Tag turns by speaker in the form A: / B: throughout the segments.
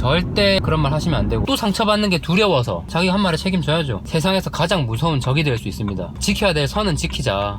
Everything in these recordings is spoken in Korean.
A: 절대 그런 말 하시면 안 되고, 또 상처받는 게 두려워서 자기가 한 말에 책임져야죠. 세상에서 가장 무서운 적이 될 수 있습니다. 지켜야 될 선은 지키자.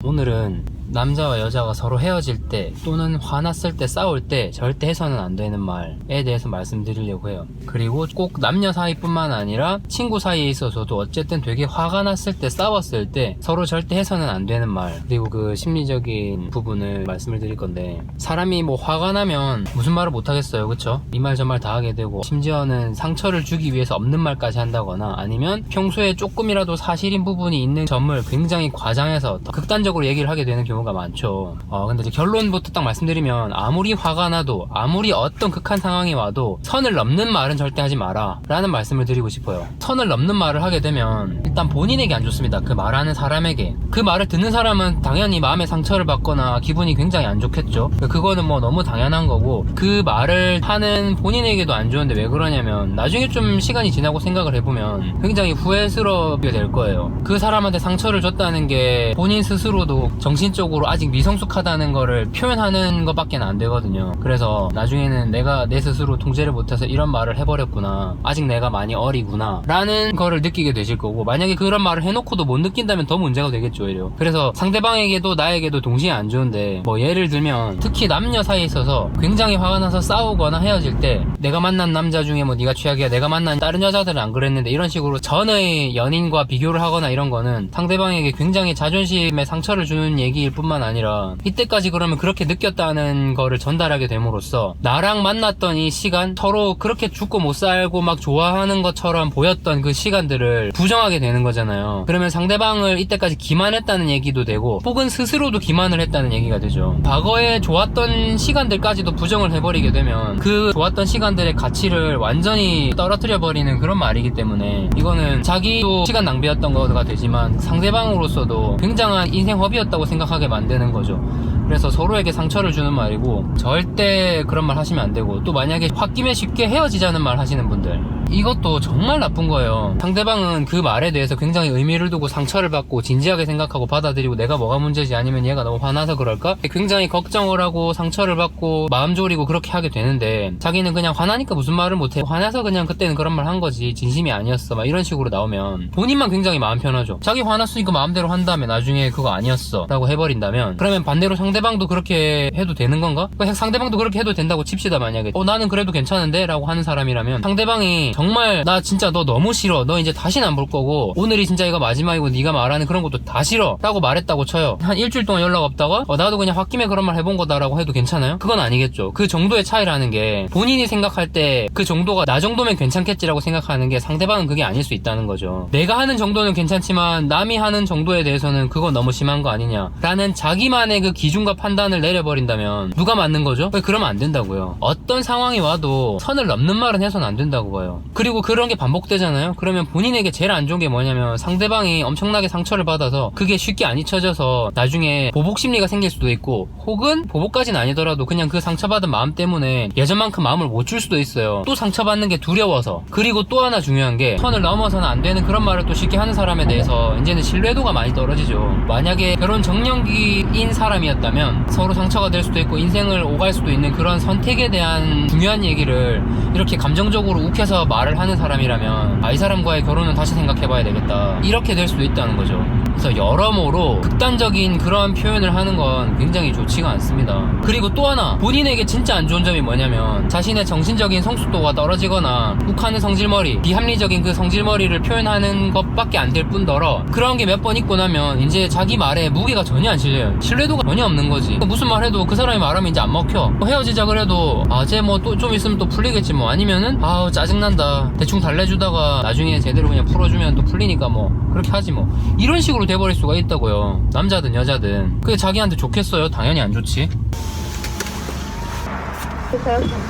A: 오늘은 남자와 여자가 서로 헤어질 때 또는 화났을 때 싸울 때 절대 해서는 안 되는 말에 대해서 말씀드리려고 해요. 그리고 꼭 남녀 사이뿐만 아니라 친구 사이에 있어서도 어쨌든 되게 화가 났을 때 싸웠을 때 서로 절대 해서는 안 되는 말, 그리고 그 심리적인 부분을 말씀을 드릴 건데, 사람이 뭐 화가 나면 무슨 말을 못 하겠어요, 그쵸? 이 말 저 말 다 하게 되고, 심지어는 상처를 주기 위해서 없는 말까지 한다거나, 아니면 평소에 조금이라도 사실인 부분이 있는 점을 굉장히 과장해서 더 극단적으로 얘기를 하게 되는 경우가 많죠. 근데 이제 결론부터 딱 말씀드리면, 아무리 화가 나도, 아무리 어떤 극한 상황이 와도 선을 넘는 말은 절대 하지 마라 라는 말씀을 드리고 싶어요. 선을 넘는 말을 하게 되면 일단 본인에게 안 좋습니다. 그 말하는 사람에게. 그 말을 듣는 사람은 당연히 마음의 상처를 받거나 기분이 굉장히 안 좋겠죠. 그거는 뭐 너무 당연한 거고, 그 말을 하는 본인에게도 안 좋은데 왜 그러냐면, 나중에 좀 시간이 지나고 생각을 해보면 굉장히 후회스럽게 될 거예요. 그 사람한테 상처를 줬다는 게 본인 스스로도 정신적으로 아직 미성숙하다는 거를 표현하는 것밖에 안 되거든요. 그래서 나중에는 내가 내 스스로 통제를 못해서 이런 말을 해버렸구나, 아직 내가 많이 어리구나 라는 거를 느끼게 되실 거고, 만약에 그런 말을 해놓고도 못 느낀다면 더 문제가 되겠죠, 오히려. 그래서 상대방에게도 나에게도 동시에 안 좋은데, 뭐 예를 들면 특히 남녀 사이에 있어서 굉장히 화가 나서 싸우거나 헤어질 때, 내가 만난 남자 중에 뭐 네가 최악이야, 내가 만난 다른 여자들은 안 그랬는데, 이런 식으로 전의 연인과 비교를 하거나 이런 거는 상대방에게 굉장히 자존심에 상처를 주는 얘기일 뿐만 아니라, 이때까지 그러면 그렇게 느꼈다는 거를 전달하게 됨으로써 나랑 만났던 이 시간, 서로 그렇게 죽고 못 살고 막 좋아하는 것처럼 보였던 그 시간들을 부정하게 되는 거잖아요. 그러면 상대방을 이때까지 기만했다는 얘기도 되고, 혹은 스스로도 기만을 했다는 얘기가 되죠. 과거에 좋았던 시간들까지도 부정을 해버리게 되면 그 좋았던 시간들의 가치를 완전히 떨어뜨려 버리는 그런 말이기 때문에, 이거는 자기도 시간 낭비였던 거가 되지만 상대방으로서도 굉장한 인생 허비였다고 생각하게 만드는 거죠. 그래서 서로에게 상처를 주는 말이고, 절대 그런 말 하시면 안 되고, 또 만약에 홧김에 쉽게 헤어지자는 말 하시는 분들, 이것도 정말 나쁜 거예요. 상대방은 그 말에 대해서 굉장히 의미를 두고 상처를 받고 진지하게 생각하고 받아들이고, 내가 뭐가 문제지, 아니면 얘가 너무 화나서 그럴까? 굉장히 걱정을 하고 상처를 받고 마음 졸이고 그렇게 하게 되는데, 자기는 그냥 화나니까 무슨 말을 못해, 화나서 그냥 그때는 그런 말 한 거지, 진심이 아니었어, 막 이런 식으로 나오면 본인만 굉장히 마음 편하죠. 자기 화났으니까 마음대로 한 다음에 나중에 그거 아니었어 라고 해버린다면, 그러면 반대로 상대방도 그렇게 해도 되는 건가? 상대방도 그렇게 해도 된다고 칩시다. 만약에 나는 그래도 괜찮은데 라고 하는 사람이라면, 상대방이 정말 나 진짜 너 너무 싫어, 너 이제 다시는 안 볼 거고, 오늘이 진짜 이거 마지막이고, 네가 말하는 그런 것도 다 싫어 라고 말했다고 쳐요. 한 일주일 동안 연락 없다가 나도 그냥 홧김에 그런 말 해본 거다 라고 해도 괜찮아요? 그건 아니겠죠. 그 정도의 차이라는 게, 본인이 생각할 때 그 정도가 나 정도면 괜찮겠지라고 생각하는 게, 상대방은 그게 아닐 수 있다는 거죠. 내가 하는 정도는 괜찮지만 남이 하는 정도에 대해서는 그건 너무 심한 거 아니냐 라는 자기만의 그 기준과 판단을 내려버린다면 누가 맞는 거죠? 그러면 안 된다고요. 어떤 상황이 와도 선을 넘는 말은 해서는 안 된다고 봐요. 그리고 그런 게 반복되잖아요. 그러면 본인에게 제일 안 좋은 게 뭐냐면, 상대방이 엄청나게 상처를 받아서 그게 쉽게 안 잊혀져서 나중에 보복 심리가 생길 수도 있고, 혹은 보복까지는 아니더라도 그냥 그 상처받은 마음 때문에 예전만큼 마음을 못 줄 수도 있어요. 또 상처받는 게 두려워서. 그리고 또 하나 중요한 게, 선을 넘어서는 안 되는 그런 말을 또 쉽게 하는 사람에 대해서 이제는 신뢰도가 많이 떨어지죠. 만약에 결혼 정년기인 사람이었다면 서로 상처가 될 수도 있고 인생을 오갈 수도 있는 그런 선택에 대한 중요한 얘기를 이렇게 감정적으로 욱해서 말을 하는 사람이라면, 이 사람과의 결혼은 다시 생각해봐야 되겠다, 이렇게 될 수도 있다는 거죠. 그래서 여러모로 극단적인 그런 표현을 하는 건 굉장히 좋지가 않습니다. 그리고 또 하나, 본인에게 진짜 안 좋은 점이 뭐냐면, 자신의 정신적인 성숙도가 떨어지거나 욱하는 성질머리, 비합리적인 그 성질머리를 표현하는 것밖에 안 될 뿐더러, 그런 게 몇 번 있고 나면 이제 자기 말에 무게가 전혀 안 실려요. 신뢰도가 전혀 없는 거지. 무슨 말 해도 그 사람이 말하면 이제 안 먹혀. 헤어지자 그래도 쟤 뭐 또 좀 있으면 또 풀리겠지 뭐, 아니면은 짜증난다, 대충 달래주다가 나중에 제대로 그냥 풀어주면 또 풀리니까 뭐 그렇게 하지 뭐, 이런 식으로 돼버릴 수가 있다고요. 남자든 여자든. 그게 자기한테 좋겠어요? 당연히 안 좋지.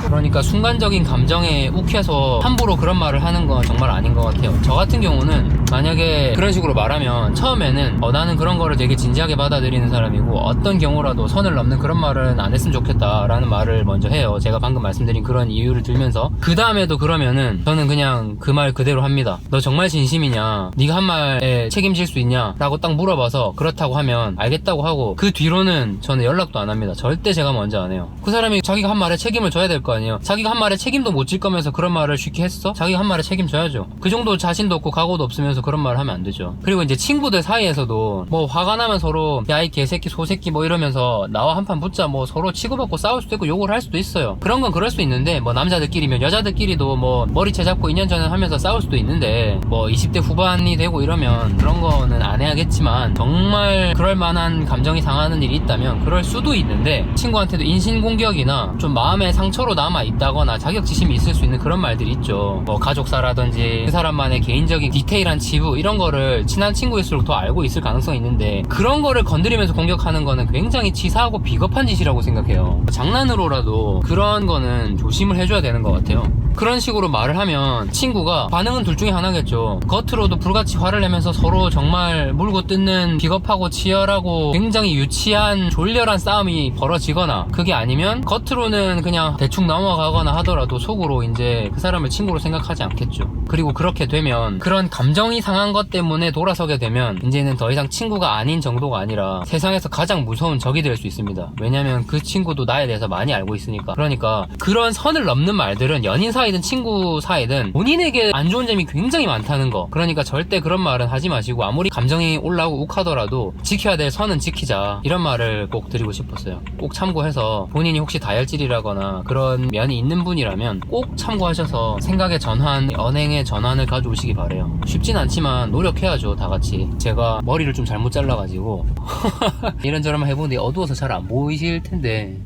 A: 그러니까 순간적인 감정에 욱해서 함부로 그런 말을 하는 건 정말 아닌 것 같아요. 저 같은 경우는 만약에 그런 식으로 말하면 처음에는 나는 그런 거를 되게 진지하게 받아들이는 사람이고 어떤 경우라도 선을 넘는 그런 말은 안 했으면 좋겠다라는 말을 먼저 해요. 제가 방금 말씀드린 그런 이유를 들면서 그 다음에도 그러면은 저는 그냥 그 말 그대로 합니다. 너 정말 진심이냐? 네가 한 말에 책임질 수 있냐? 라고 딱 물어봐서 그렇다고 하면 알겠다고 하고 그 뒤로는 저는 연락도 안 합니다. 절대 제가 먼저 안 해요. 그 사람이 자기가 한 말에 책임질 책임을 져야 될 거 아니에요. 자기가 한 말에 책임도 못 질 거면서 그런 말을 쉽게 했어? 자기가 한 말에 책임져야죠. 그 정도 자신도 없고 각오도 없으면서 그런 말을 하면 안 되죠. 그리고 이제 친구들 사이에서도 뭐 화가 나면 서로 야 이 개새끼 소새끼 뭐 이러면서 나와 한판 붙자 뭐 서로 치고받고 싸울 수도 있고 욕을 할 수도 있어요. 그런 건 그럴 수 있는데 뭐 남자들끼리면 여자들끼리도 뭐 머리채 잡고 인연전연 하면서 싸울 수도 있는데 뭐 20대 후반이 되고 이러면 그런 거는 안 해야겠지만 정말 그럴 만한 감정이 상하는 일이 있다면 그럴 수도 있는데 친구한테도 인신공격이나 좀 마음의 상처로 남아 있다거나 자격지심이 있을 수 있는 그런 말들이 있죠. 뭐 가족사라든지 그 사람만의 개인적인 디테일한 치부 이런 거를 친한 친구일수록 더 알고 있을 가능성이 있는데 그런 거를 건드리면서 공격하는 거는 굉장히 치사하고 비겁한 짓이라고 생각해요. 장난으로라도 그런 거는 조심을 해줘야 되는 것 같아요. 그런 식으로 말을 하면 친구가 반응은 둘 중에 하나겠죠. 겉으로도 불같이 화를 내면서 서로 정말 물고 뜯는 비겁하고 치열하고 굉장히 유치한 졸렬한 싸움이 벌어지거나 그게 아니면 겉으로는 그냥 대충 넘어가거나 하더라도 속으로 이제 그 사람을 친구로 생각하지 않겠죠. 그리고 그렇게 되면 그런 감정이 상한 것 때문에 돌아서게 되면 이제는 더 이상 친구가 아닌 정도가 아니라 세상에서 가장 무서운 적이 될 수 있습니다. 왜냐면 그 친구도 나에 대해서 많이 알고 있으니까. 그러니까 그런 선을 넘는 말들은 연인 사이든 친구 사이든 본인에게 안 좋은 점이 굉장히 많다는 거. 그러니까 절대 그런 말은 하지 마시고 아무리 감정이 올라오고 욱하더라도 지켜야 될 선은 지키자 이런 말을 꼭 드리고 싶었어요. 꼭 참고해서 본인이 혹시 다혈질이라거나 그런 면이 있는 분이라면 꼭 참고하셔서 생각의 전환, 언행의 전환을 가져오시기 바래요. 쉽진 않지만 노력해야죠, 다 같이. 제가 머리를 좀 잘못 잘라가지고 이런저런 해보는데 어두워서 잘 안 보이실 텐데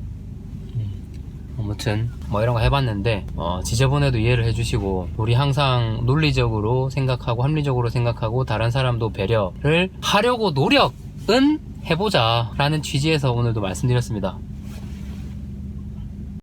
A: 아무튼 뭐 이런 거 해봤는데 지저분해도 이해를 해주시고 우리 항상 논리적으로 생각하고 합리적으로 생각하고 다른 사람도 배려를 하려고 노력은 해보자 라는 취지에서 오늘도 말씀드렸습니다.